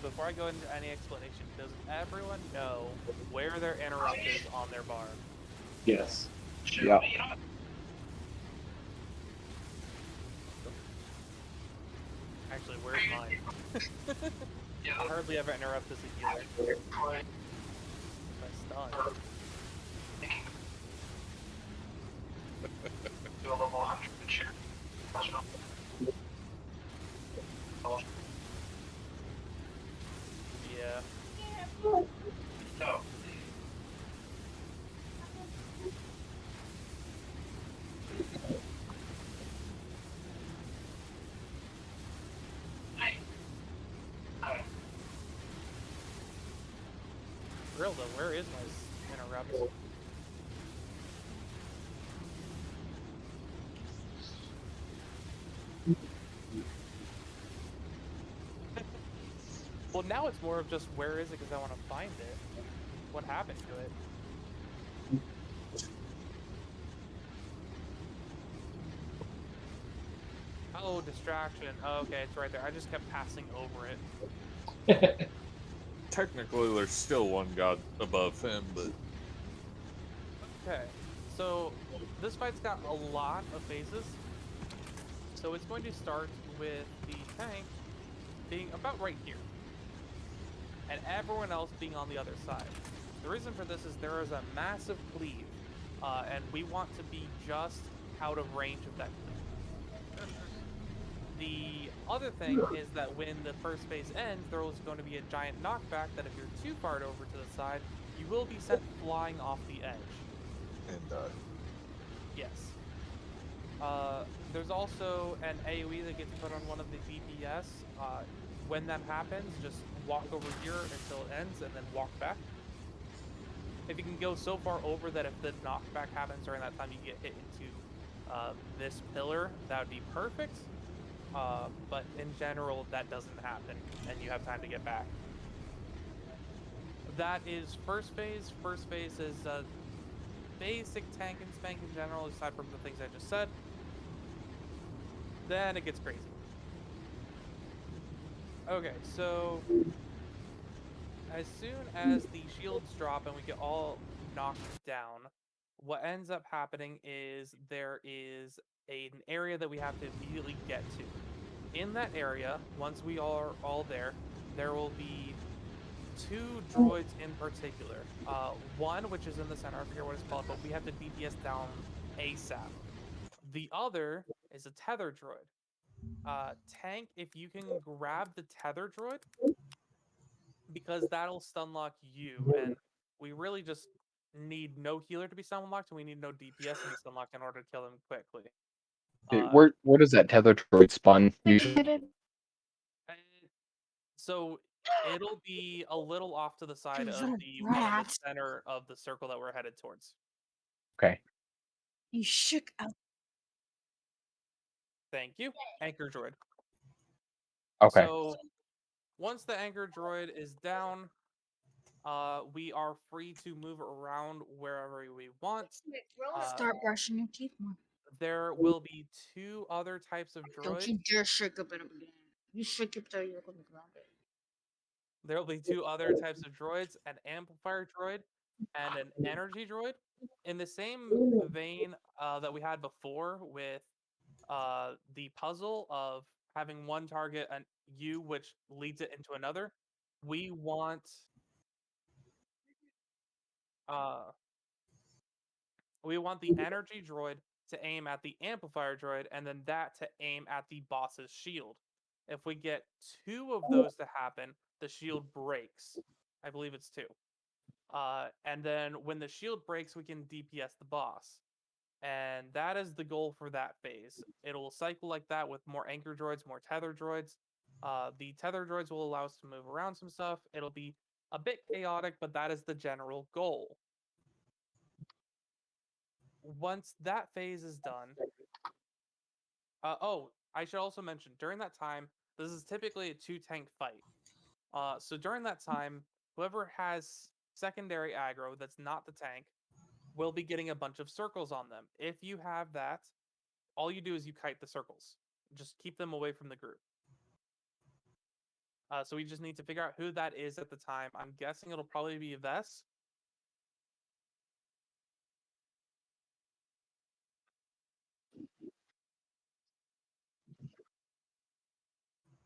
before I go into any explanation, does everyone know where their interrupt is on their bar? Yes. Yeah. Actually, where's mine? I hardly ever interrupt as a healer. My stun. Yeah. For real though, where is my interrupt? Well, now it's more of just where is it because I want to find it. What happened to it? Oh, distraction. Oh, okay, it's right there. I just kept passing over it. Technically, there's still one god above him, but Okay, so this fight's got a lot of phases. So it's going to start with the tank being about right here, and everyone else being on the other side. The reason for this is there is a massive cleave, and we want to be just out of range of that cleave. The other thing is that when the first phase ends, there is going to be a giant knockback that if you're too far over to the side, you will be sent flying off the edge. and Yes. There's also an AoE that gets put on one of the DPS. When that happens, just walk over here until it ends and then walk back. If you can go so far over that if the knockback happens during that time, you get hit into this pillar, that would be perfect. But in general, that doesn't happen, and you have time to get back. That is first phase. First phase is basic tank and spank in general, aside from the things I just said. Then it gets crazy. Okay, so as soon as the shields drop and we get all knocked down, what ends up happening is there is an area that we have to immediately get to. In that area, once we are all there, there will be two droids in particular. One, which is in the center, I forget what it's called, but we have to DPS down ASAP. The other is a tether droid. Tank, if you can grab the tether droid, because that'll stun lock you. And we really just need no healer to be stun locked, and we need no DPS to be stun locked in order to kill them quickly. Okay, Uh, where does that tether droid spawn usually? and so it'll be a little off to the side You of little the one in the brat. center of the circle that we're headed towards. Okay. You shook out. Thank you. Anchor droid. Okay. So once the anchor droid is down, we are free to move around wherever we want. Start brushing your teeth more. There will be two other types of Don't droids. you dare shake up it again. You shake up there, you're gonna grab it. There will be two other types of droids, an amplifier droid and an energy droid. In the same vein that we had before with the puzzle of having one target and you, which leads it into another, we want uh, we want the energy droid to aim at the amplifier droid, and then that to aim at the boss's shield. If we get two of those to happen, the shield breaks. I believe it's two. And then when the shield breaks, we can DPS the boss. And that is the goal for that phase. It'll cycle like that with more anchor droids, more tether droids. The tether droids will allow us to move around some stuff. It'll be a bit chaotic, but that is the general goal. Once that phase is done, oh, I should also mention during that time, this is typically a two tank fight. So during that time, whoever has secondary aggro that's not the tank will be getting a bunch of circles on them. If you have that, all you do is you kite the circles. Just keep them away from the group. So we just need to figure out who that is at the time. I'm guessing it'll probably be Vess.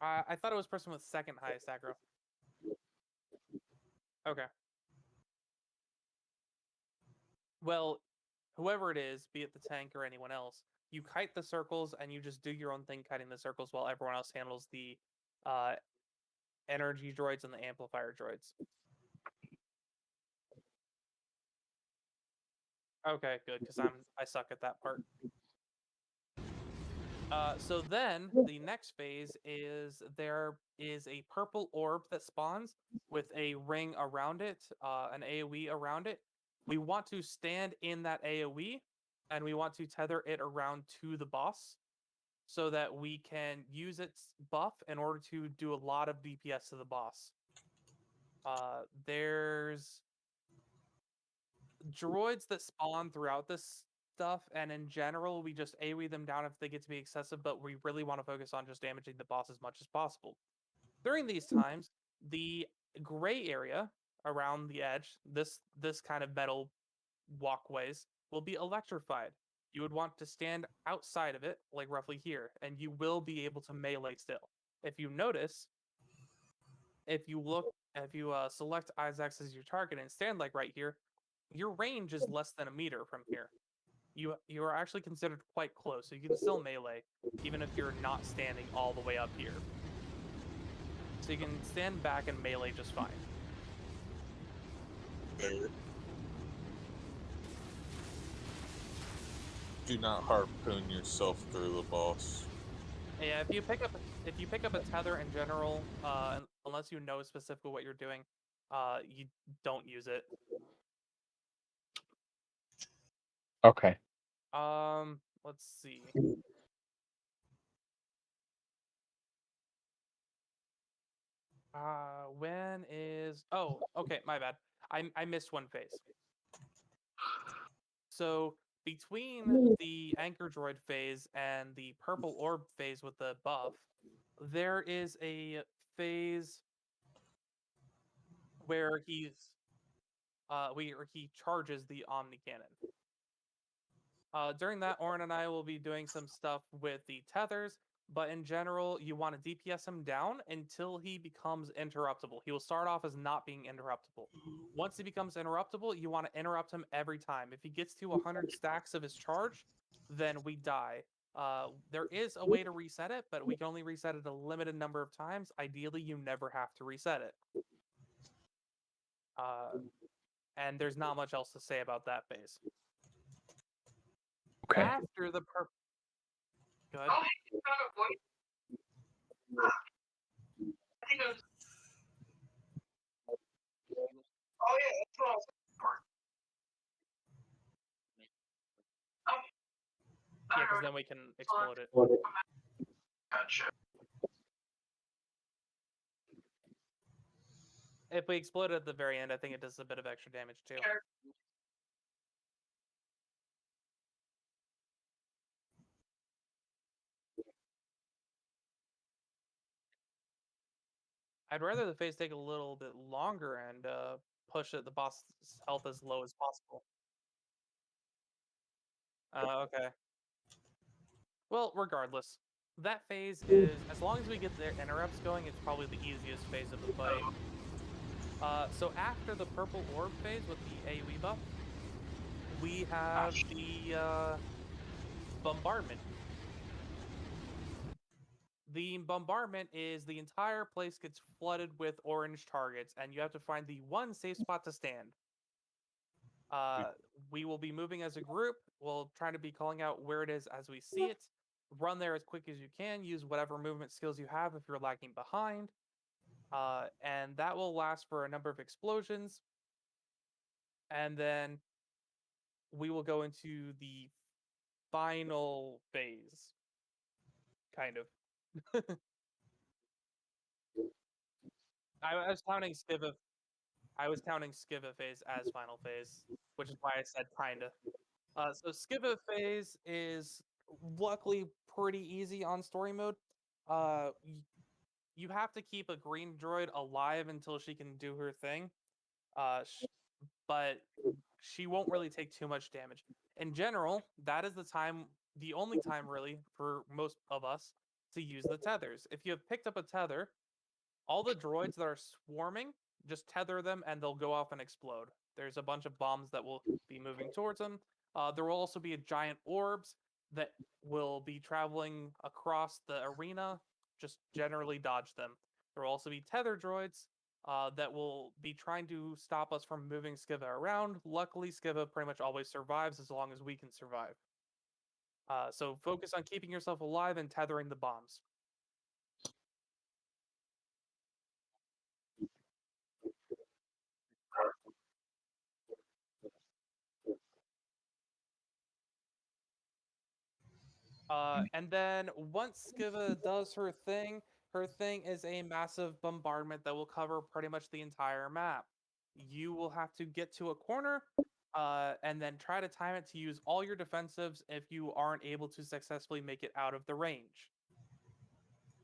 I thought it was person with second highest aggro. Okay. Well, whoever it is, be it the tank or anyone else, you kite the circles and you just do your own thing kiting the circles while everyone else handles the uh, energy droids and the amplifier droids. Okay, good, because I suck at that part. So then the next phase is there is a purple orb that spawns with a ring around it, an AoE around it. We want to stand in that AoE and we want to tether it around to the boss so that we can use its buff in order to do a lot of DPS to the boss. There's droids that spawn throughout this stuff, and in general, we just AoE them down if they get to be excessive, but we really want to focus on just damaging the boss as much as possible. During these times, the gray area around the edge, this kind of metal walkways, will be electrified. You would want to stand outside of it, like roughly here, and you will be able to melee still. If you notice, if you select Isaacs as your target and stand like right here, your range is less than a meter from here. You are actually considered quite close, so you can still melee, even if you're not standing all the way up here. So you can stand back and melee just fine. There. Do not harpoon yourself through the boss. Yeah, if you pick up a tether in general, unless you know specifically what you're doing, you don't use it. Okay. Let's see. When is? Oh, okay, my bad. I missed one phase. So between the anchor droid phase and the purple orb phase with the buff, there is a phase where he charges the Omni Cannon. During that, Orin and I will be doing some stuff with the tethers, but in general, you want to DPS him down until he becomes interruptible. He will start off as not being interruptible. Once he becomes interruptible, you want to interrupt him every time. If he gets to 100 stacks of his charge, then we die. There is a way to reset it, but we can only reset it a limited number of times. Ideally, you never have to reset it. Uh, and there's not much else to say about that phase. Okay. After the good. Yeah, because then we can explode it. If we explode it at the very end, I think it does a bit of extra damage too. I'd rather the phase take a little bit longer and push the boss's health as low as possible. Okay. Well, regardless, that phase is, as long as we get their interrupts going, it's probably the easiest phase of the fight. So after the purple orb phase with the AoE buff, we have the bombardment. The bombardment is the entire place gets flooded with orange targets, and you have to find the one safe spot to stand. Uh, we will be moving as a group. We'll try to be calling out where it is as we see it. Run there as quick as you can. Use whatever movement skills you have if you're lagging behind. And that will last for a number of explosions. And then we will go into the final phase. Kind of. I was counting Skiva. I was counting Skiva phase as final phase, which is why I said kinda. So Skiva phase is luckily pretty easy on story mode. you have to keep a green droid alive until she can do her thing. But she won't really take too much damage. In general, that is the only time really for most of us to use the tethers. If you have picked up a tether, all the droids that are swarming, just tether them and they'll go off and explode. There's a bunch of bombs that will be moving towards them. There will also be a giant orbs that will be traveling across the arena. Just generally dodge them. There will also be tether droids that will be trying to stop us from moving Skiva around. Luckily, Skiva pretty much always survives as long as we can survive. So focus on keeping yourself alive and tethering the bombs. And then once Skiva does her thing is a massive bombardment that will cover pretty much the entire map. You will have to get to a corner, and then try to time it to use all your defensives if you aren't able to successfully make it out of the range.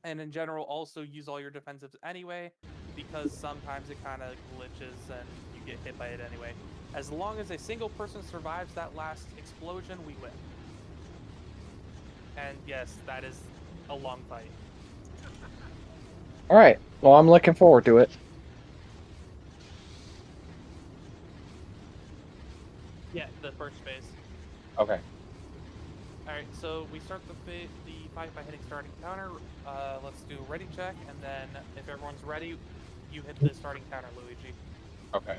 And in general, also use all your defensives anyway, because sometimes it kind of glitches and you get hit by it anyway. As long as a single person survives that last explosion, we win. And yes, that is a long fight. All right. Well, I'm looking forward to it. Yeah, the first phase. Okay. All right, so we start the fight by hitting starting counter. Let's do a ready check, and then if everyone's ready, you hit the starting counter, Luigi. Okay.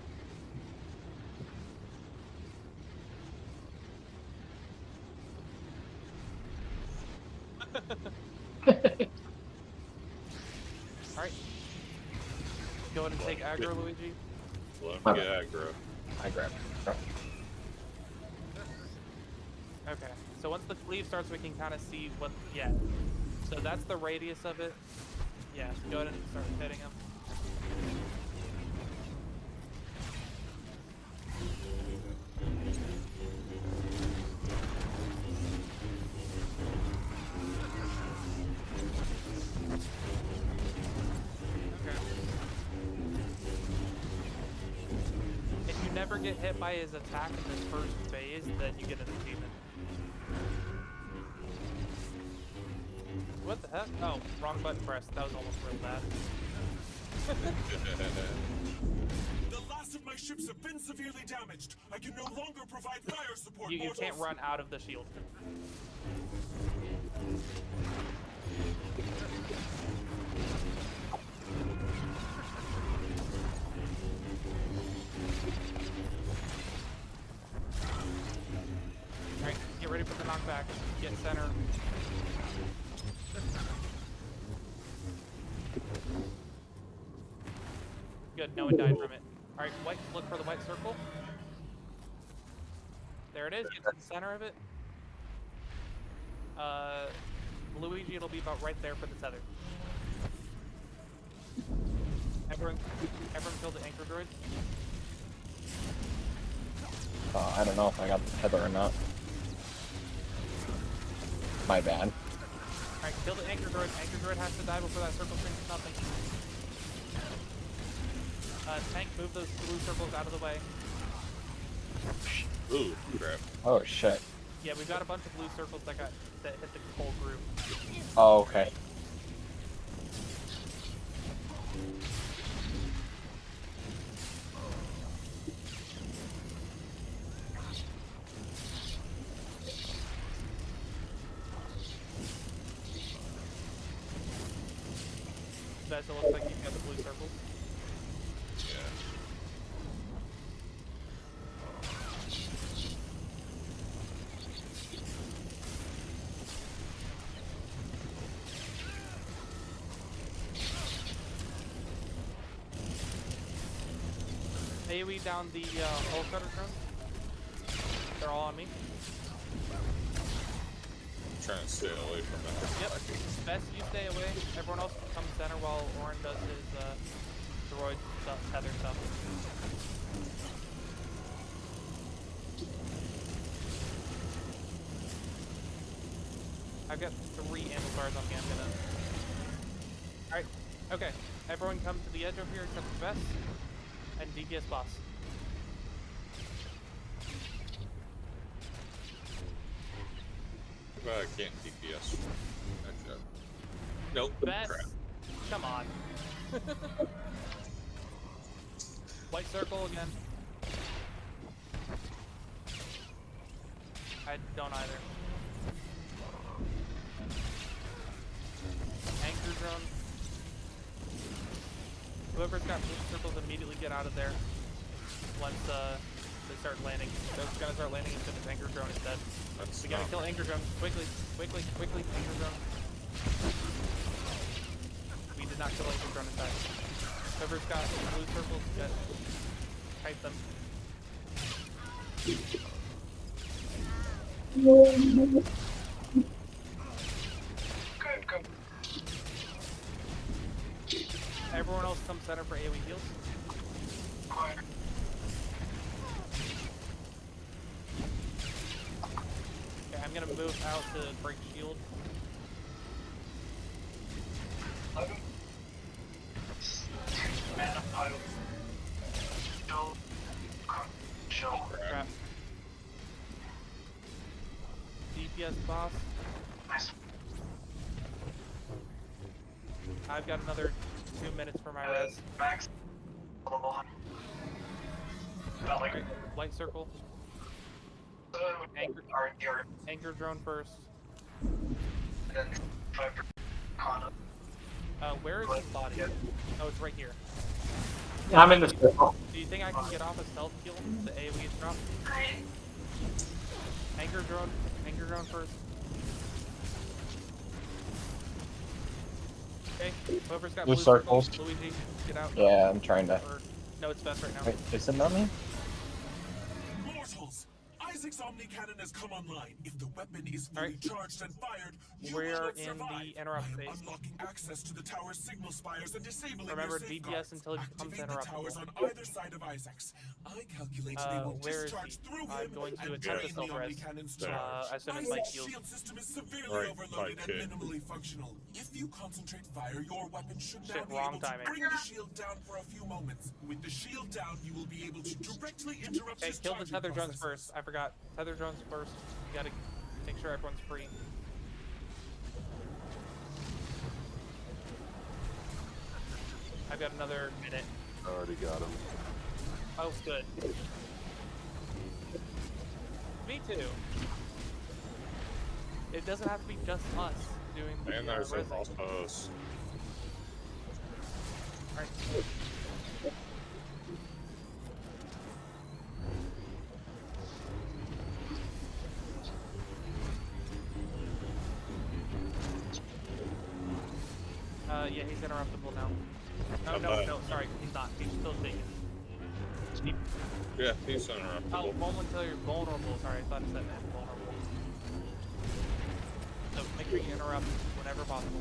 All right. Go ahead and take aggro, Luigi. Let me get aggro. I grabbed it. Okay. So once the cleave starts, we can kind of see what. Yeah. So that's the radius of it. Yeah. So go ahead and start hitting him. If you never get hit by his attack in this first phase, then you get an achievement. What the heck? Oh, wrong button pressed. That was almost real bad. The last of my ships have been severely damaged. I can no longer provide fire support. You can't run out of the shield. Alright, get ready for the knockback. Get center. Good, no one died from it. Alright, white, look for the white circle. There it is, get to the center of it. Luigi, it'll be about right there for the tether. Everyone kill the anchor droid. I don't know if I got the tether or not. My bad. Alright, kill the anchor droid. Anchor droid has to die before that circle springs to nothing. Tank, move those blue circles out of the way. Ooh, crap. Oh shit. Yeah, we've got a bunch of blue circles that hit the whole group. Oh, okay. Guys, it looks like you've got the blue circles. Yeah. AoE down the hull cutter drone. They're all on me. Trying to stay away from that. Yep. Best you stay away. Everyone else can come center while Orin does his droid stuff, tether stuff. I've got 3 handlebars on me. I'm gonna. Alright. Okay, everyone come to the edge over here except for Bess and DPS boss. I can't DPS. Actually, nope. Bess, Crap. come on. White circle again. I don't either. Anchor drone. Whoever's got blue circles immediately get out of there once they start landing. They're gonna start landing as soon as anchor drone is dead. That's We gotta not- kill anchor drone quickly, anchor drone. We did not kill anchor drone in time. Whoever's got blue circles, get kite them. Everyone else come center for AoE heals. Okay, I'm gonna move out to break shield. Crap. DPS boss. I've got another 2 minutes for my res. Alright, light circle. Anchor drone first. Where is his body? Oh, it's right here. Yeah, I'm in the circle. Do you think I can get off a stealth kill? The AoE is dropped. Anchor drone first. Okay, whoever's got Blue blue circles, circles. Luigi, get out. Yeah, I'm trying to. Or, no, it's best right now. Wait, is it not me? Mortals! Isaac's Omni Cannon has come online. If the weapon is fully Alright. charged and fired, you We're will not in survive. the interrupt I am phase. unlocking access to the tower's signal spires and disabling Remember, their DPS safeguards. until it becomes Activate the towers interruptible. on either side of Isaac's. I calculate they will Where is discharge he? through I'm him going to and attempt drain to the self-res. Omni Cannon's There. charge. As soon as my Isaac's heals. shield system is severely Right, overloaded okay. and minimally functional. If you concentrate fire, your weapon should now Shit, be wrong able timing. to bring the shield down for a few moments. With the shield down, you will be able to directly interrupt Okay, his kill the charging tether drones processes. first. I forgot. Tether drones first. You gotta make sure everyone's free. I've got another minute. Already got him. Oh, good. Me too. It doesn't have to be just us doing the And there's a resing. boss. Alright. Yeah, he's interruptible now. No, sorry, he's not. He's still taken. Yeah, he's interruptible. Oh, momentarily vulnerable. Sorry, I thought it said vulnerable. So make sure you interrupt whenever possible.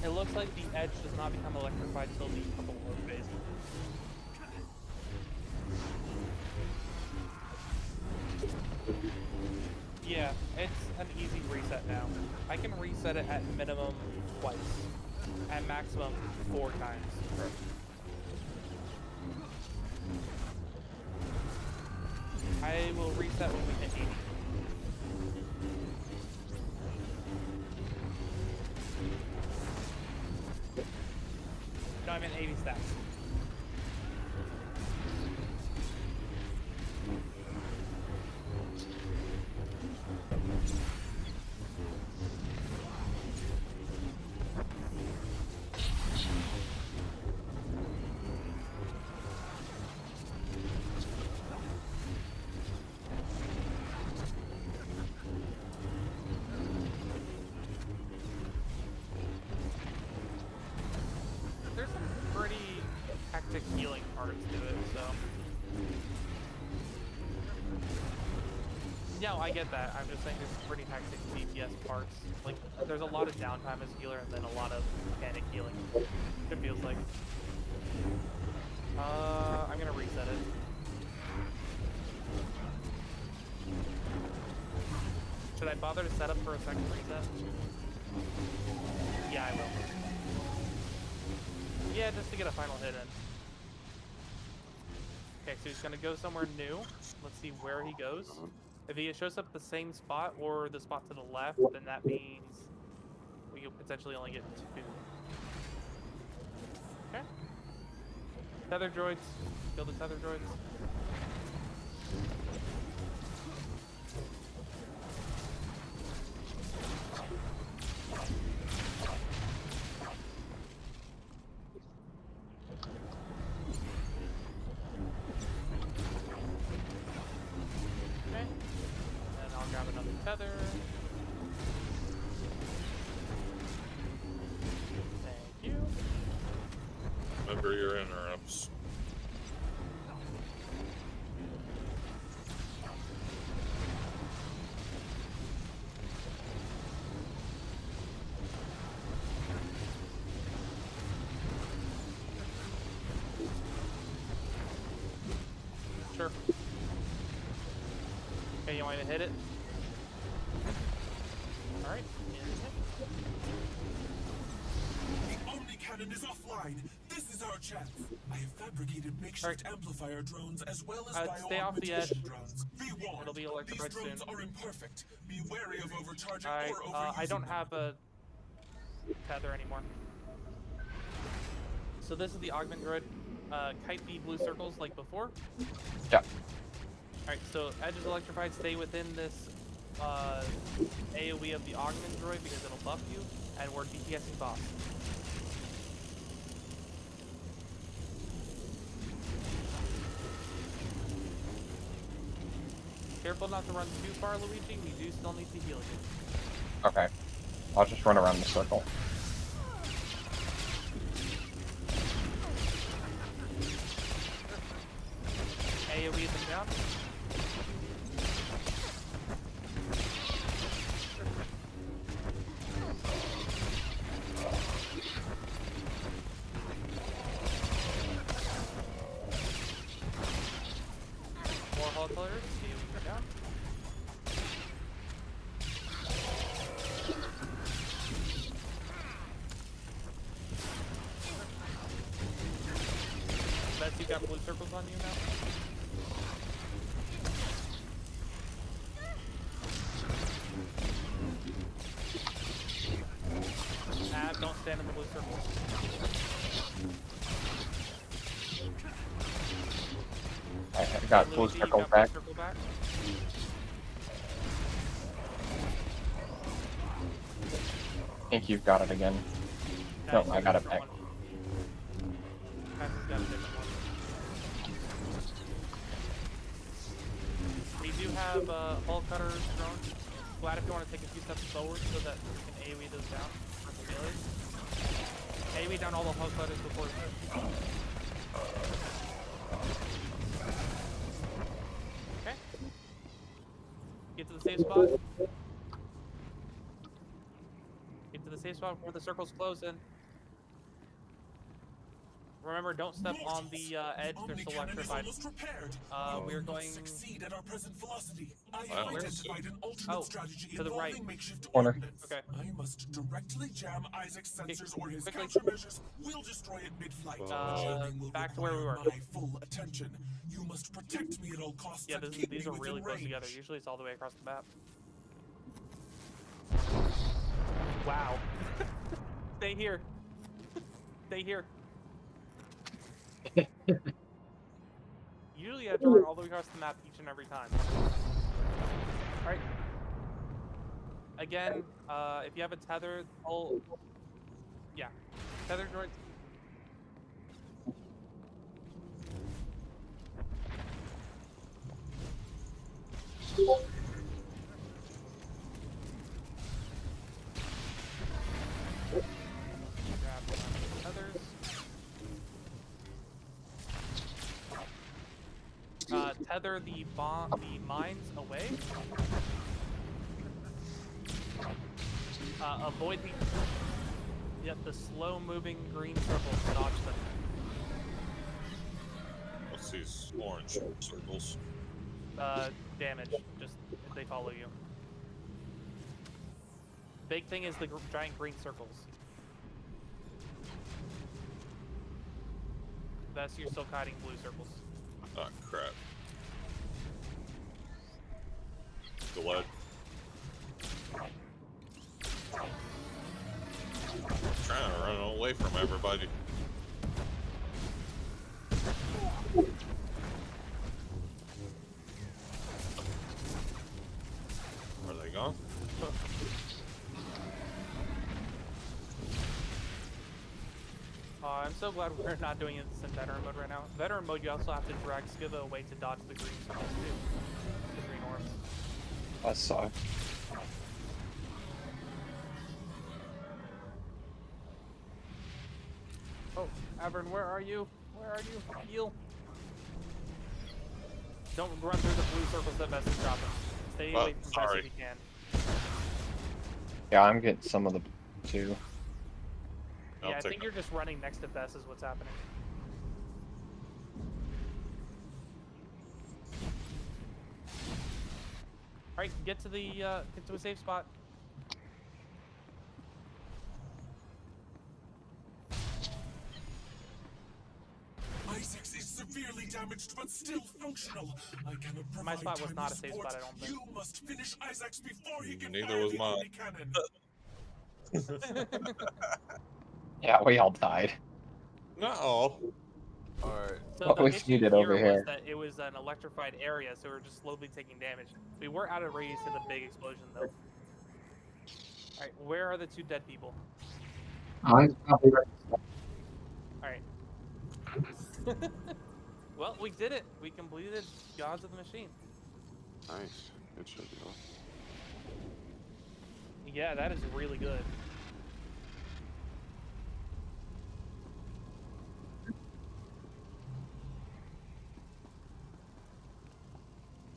It looks like the edge does not become electrified till the purple orb phase. Yeah, it's an easy reset now. I can reset it at minimum twice. At maximum 4 times. I will reset when we hit 80. No, I'm in 80 stacks. There's some pretty hectic healing parts to it, so. No, I get that. I'm just saying there's some pretty hectic DPS parts. Like, there's a lot of downtime as a healer and then a lot of panic healing. It feels like. I'm gonna reset it. Should I bother to set up for a second reset? Yeah, I will. Yeah, just to get a final hit in. Okay, so he's gonna go somewhere new. Let's see where he goes. If he shows up the same spot or the spot to the left, then that means we could potentially only get 2. Okay. Tether droids. Kill the tether droids. Okay. And I'll grab another tether. Thank you. Remember your interrupts. Sure. Okay, you want me to hit it? Alright. The Omni Cannon is offline. This is our chance. I have fabricated makeshift amplifier drones as well as stay off the edge. bioaugmentation drones. Be warned, It'll be these electrified drones soon. are imperfect. Be wary of overcharging Alright, or overusing I don't them. have a tether anymore. So this is the augment grid. Kite the blue circles like before. Yeah. Alright, so edge is electrified. Stay within this AoE of the augment droid because it'll buff you, and we're DPSing boss. Careful not to run too far, Luigi. We do still need to heal you. Okay. I'll just run around the circle. AoE them down. More hull colors. AoE them down. Bets you got blue circles on you now. Don't stand in the blue circle. I got blue Luigi, you circle got back. Blue circle back. I think you've got it again. No, I got it back. Patsy's got a different one. We do have hull cutters drones. Glad if you want to take a few steps forward so that we can AoE those down. AoE down all the hull cutters before. Okay. Get to the safe spot. Get to the safe spot before the circles close in. Remember, don't step on the edge. They're still electrified. We're going succeed at our present velocity. I Wow. have identified an alternate strategy to the right. involving makeshift Corner. ordnance. Okay. I must directly jam Isaac's sensors or his quickly. countermeasures will destroy it mid-flight. The jamming will back to where we require were. my full attention. You must protect me at all costs. Yeah, and keep these me are really within close range. together. Usually it's all the way across the map. Wow. Stay here. Stay here. Usually you have to run all the way across the map each and every time. Alright. Again, if you have a tether, yeah. Tether droids. Grab tethers. Tether the mines away. Avoid the slow-moving green circles. Dodge them. What's these orange circles? Damage. Just if they follow you. big thing is the giant green circles. That's you're still hiding blue circles. Oh crap. The lead. Trying to run away from everybody. Are they gone? I'm so glad we're not doing this in veteran mode right now. Veteran mode, you also have to drag Skiva away to dodge the green circles too. The green orbs. That sucks. Oh, Avern, where are you? Where are you? Heal. Don't run through the blue circles that Vess is dropping. Stay away from Vess sorry. if you can. Yeah, I'm getting some of the too. Yeah, I take think it. you're just running next to Vess is what's happening. Alright, get to a safe spot. Isaacs is severely damaged but still functional. I cannot provide My spot was timely not a safe support. spot, I don't think. You must finish Isaacs before he can Neither fire was the mine. Omni cannon. Yeah, we all died. No. Alright. So What the was issue needed here over was here? that it was an electrified area, so we were just slowly taking damage. We were out of radius to the big explosion, though. Alright, where are the two dead people? I'm probably right. Alright. Well, we did it. We completed Gods of the Machine. Nice. Good shit, y'all. Yeah, that is really good.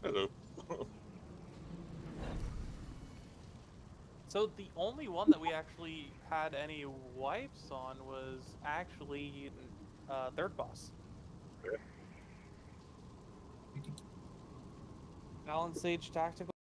Hello. So the only one that we actually had any wipes on was actually third boss. Balance Sage Tactical.